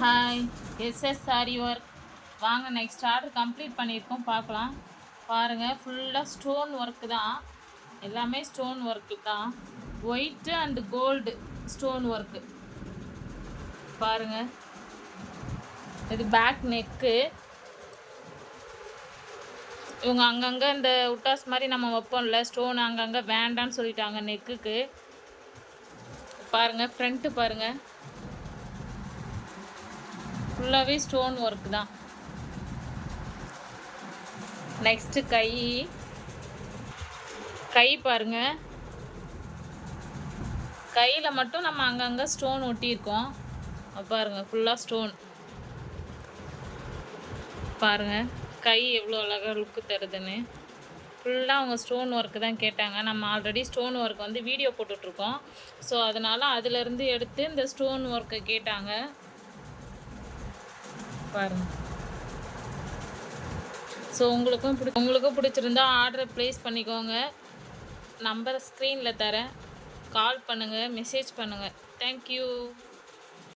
Hi. SS sari work. வாங்க next order complete பண்ணியிருக்கோம், பார்க்கலாம். பாருங்கள், ஃபுல்லாக ஸ்டோன் ஒர்க்கு தான். எல்லாமே ஸ்டோன் ஒர்க்கு தான். White and gold stone work. பாருங்கள், இது பேக் நெக்கு. இவங்க அங்கங்கே இந்த உட்டாஸ் மாதிரி நம்ம வைப்போம்ல, ஸ்டோன் அங்கங்கே வேண்டான்னு சொல்லிட்டாங்க நெக்குக்கு. பாருங்கள், ஃப்ரண்ட்டு பாருங்கள், ஃபுல்லாகவே ஸ்டோன் ஒர்க் தான். நெக்ஸ்ட்டு கை பாருங்கள், கையில் மட்டும் நம்ம அங்கங்கே ஸ்டோன் ஒட்டியிருக்கோம். பாருங்கள், ஃபுல்லாக ஸ்டோன். பாருங்கள், கை எவ்வளோ அழகாக லுக்கு தருதுன்னு. ஃபுல்லாக அவங்க ஸ்டோன் ஒர்க்கு தான் கேட்டாங்க. நம்ம ஆல்ரெடி ஸ்டோன் ஒர்க் வந்து வீடியோ போட்டுட்ருக்கோம். ஸோ அதனால் அதிலேருந்து எடுத்து இந்த ஸ்டோன் ஒர்க்கை கேட்டாங்க. பாருங்கள். ஸோ உங்களுக்கும் பிடிச்சிருந்தா ஆர்டரை ப்ளேஸ் பண்ணிக்கோங்க. நம்பரை ஸ்க்ரீனில் தரேன். கால் பண்ணுங்கள், மெசேஜ் பண்ணுங்கள். தேங்க்யூ.